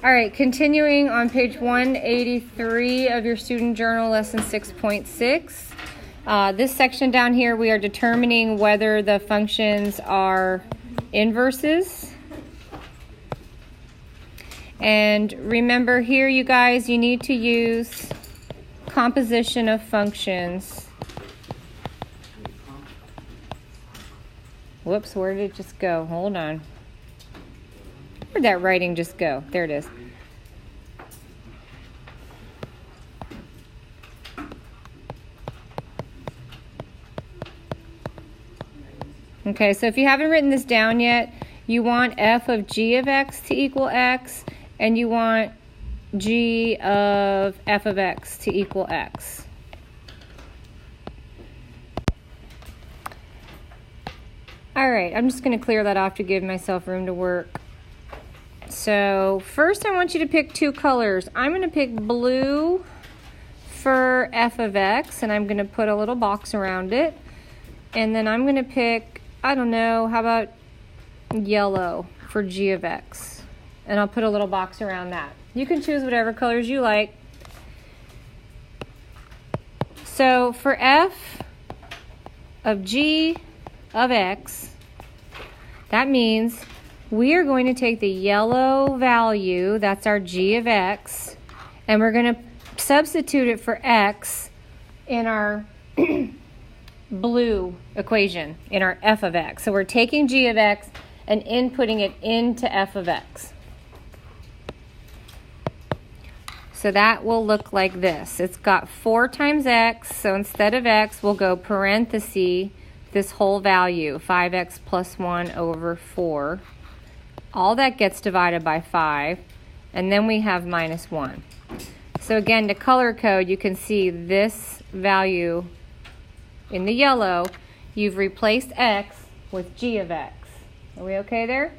All right, continuing on page 183 of your student journal, lesson 6.6. This section down here, we are determining whether the functions are inverses. And remember here, you guys, you need to use composition of functions. Whoops, where did it just go? Hold on. Where'd that writing just go? There it is. Okay, so if you haven't written this down yet, you want f of g of x to equal x, and you want g of f of x to equal x. All right, I'm just going to clear that off to give myself room to work. So first I want you to pick two colors. I'm going to pick blue for f of x, and I'm going to put a little box around it. And then I'm going to pick, I don't know, how about yellow for g of x? And I'll put a little box around that. You can choose whatever colors you like. So for f of g of x, that means we are going to take the yellow value, that's our g of x, and we're going to substitute it for x in our blue equation, in our f of x. So we're taking g of x and inputting it into f of x. So that will look like this. It's got 4 times x, so instead of x, we'll go parenthesis this whole value, 5x plus 1 over 4. All that gets divided by 5, and then we have minus 1. So again, to color code, you can see this value in the yellow. You've replaced x with g of x. Are we okay there?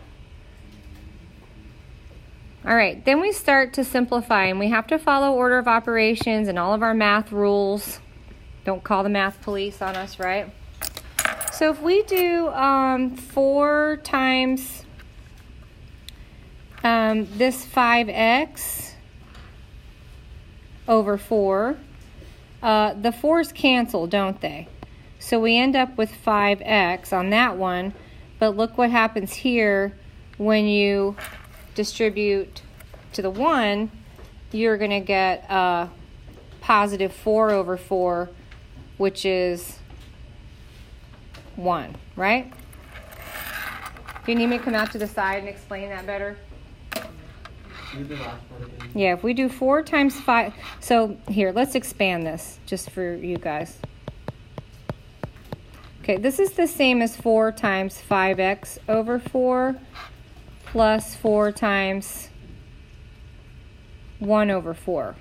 All right, then we start to simplify, and we have to follow order of operations and all of our math rules. Don't call the math police on us, right? So if we do 4 times this 5x over 4, the 4's cancel, don't they? So we end up with 5x on that one, but look what happens here when you distribute to the 1, you're going to get positive 4 over 4, which is 1, right? Do you need me to come out to the side and explain that better? Yeah, if we do 4 times 5, so here, let's expand this just for you guys. Okay, this is the same as 4 times 5x over 4 plus 4 times 1 over 4.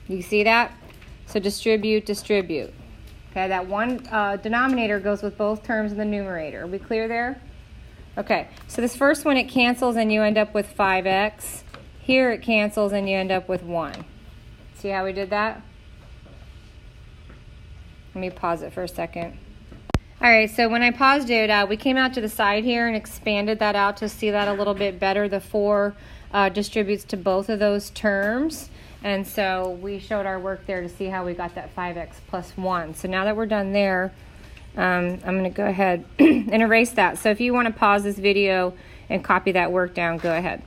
You see that? So distribute, distribute. Okay, that one denominator goes with both terms in the numerator. Are we clear there? Okay, so this first one, it cancels and you end up with 5x. Here it cancels and you end up with 1. See how we did that? Let me pause it for a second. All right, so when I paused it, we came out to the side here and expanded that out to see that a little bit better. The 4 distributes to both of those terms. And so we showed our work there to see how we got that 5x plus 1. So now that we're done there, I'm going to go ahead and erase that. So if you want to pause this video and copy that work down, go ahead.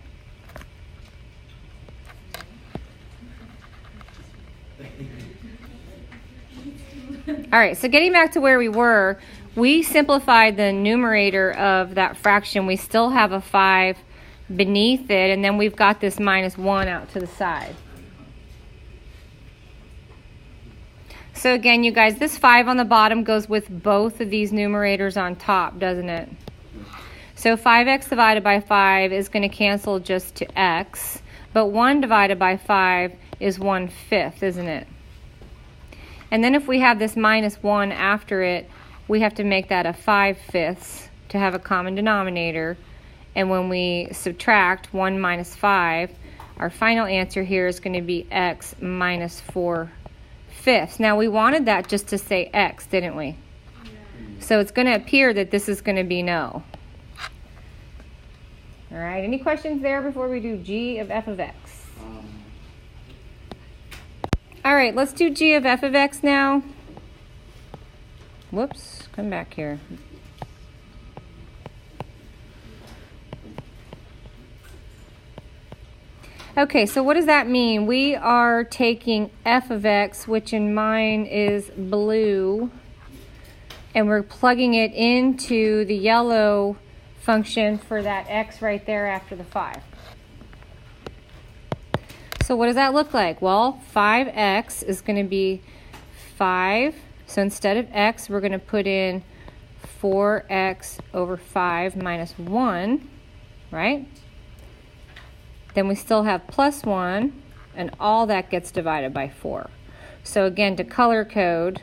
All right, so getting back to where we were, we simplified the numerator of that fraction. We still have a 5 beneath it, and then we've got this minus 1 out to the side. So again, you guys, this 5 on the bottom goes with both of these numerators on top, doesn't it? So 5x divided by 5 is going to cancel just to x, but 1 divided by 5 is 1/5, isn't it? And then if we have this minus 1 after it, we have to make that a 5/5 to have a common denominator. And when we subtract 1 minus 5, our final answer here is going to be x minus 4/5. Now we wanted that just to say x, didn't we? Yeah. So it's going to appear that this is going to be no. All right, any questions there before we do g of f of x? All right, let's do g of f of x now. Whoops, come back here. Okay, so what does that mean? We are taking f of x, which in mine is blue, and we're plugging it into the yellow function for that x right there after the 5. So what does that look like? Well, 5x is going to be 5. So instead of x, we're going to put in 4x over 5 minus 1, right? Then we still have plus 1, and all that gets divided by 4. So again, to color code,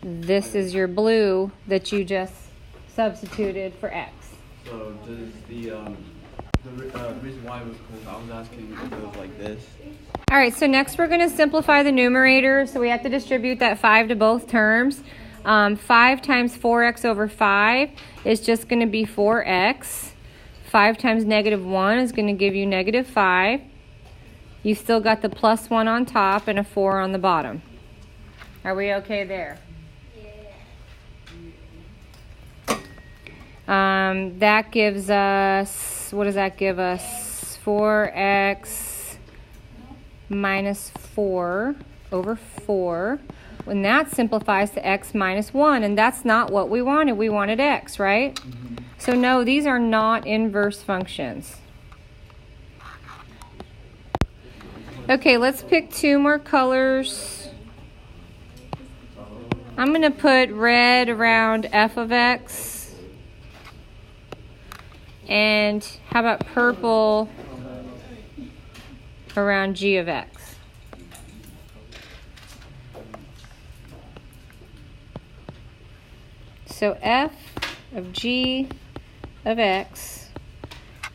this is your blue that you just substituted for x. So does the reason why was because I was asking if it was like this. All right, so next we're going to simplify the numerator. So we have to distribute that 5 to both terms. 5 times 4x over 5 is just going to be 4x. 5 times negative 1 is going to give you negative 5. You still got the plus 1 on top and a 4 on the bottom. Are we okay there? That gives us, what does that give us? 4x minus 4 over 4. And that simplifies to x minus 1, and that's not what we wanted. We wanted x, right? Mm-hmm. So no, these are not inverse functions. Okay, let's pick 2 more colors. I'm going to put red around f of x. And how about purple around g of x? So f of g of x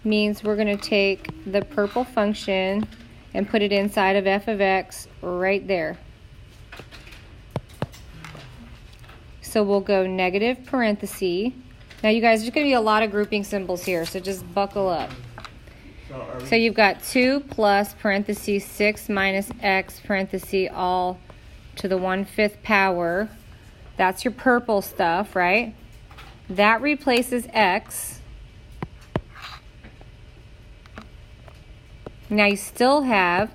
means we're going to take the purple function and put it inside of f of x right there. So we'll go negative parenthesis. Now you guys, there's going to be a lot of grouping symbols here, so just buckle up. So you've got 2 plus parenthesis 6 minus x parenthesis all to the 1/5 power. That's your purple stuff, right? That replaces x. Now you still have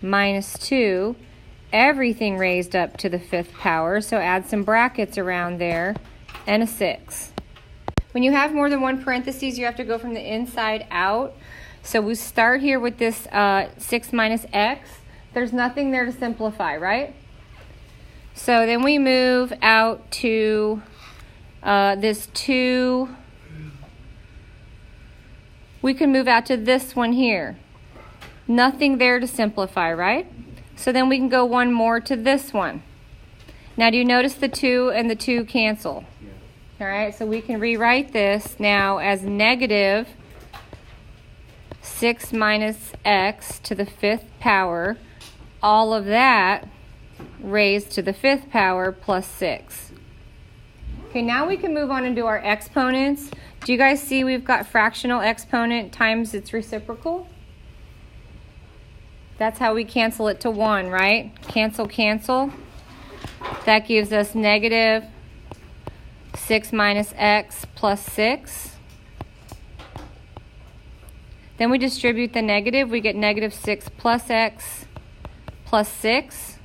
minus 2, everything raised up to the 5th power, so add some brackets around there, and a 6. When you have more than one parentheses, you have to go from the inside out. So we start here with this 6 minus x. There's nothing there to simplify, right? So then we move out to this 2. We can move out to this one here. Nothing there to simplify, right? So then we can go one more to this one. Now do you notice the 2 and the 2 cancel? All right, so we can rewrite this now as negative 6 minus x to the 5th power. All of that raised to the 5th power plus 6. Okay, now we can move on and do our exponents. Do you guys see we've got fractional exponent times its reciprocal? That's how we cancel it to 1, right? Cancel, cancel. That gives us negative 6 minus x plus 6. Then we distribute the negative. We get negative 6 plus x plus 6.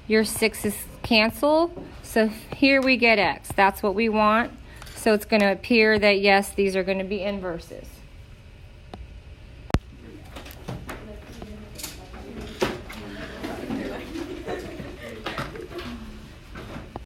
Your 6's cancel. So here we get x. That's what we want. So it's going to appear that, yes, these are going to be inverses.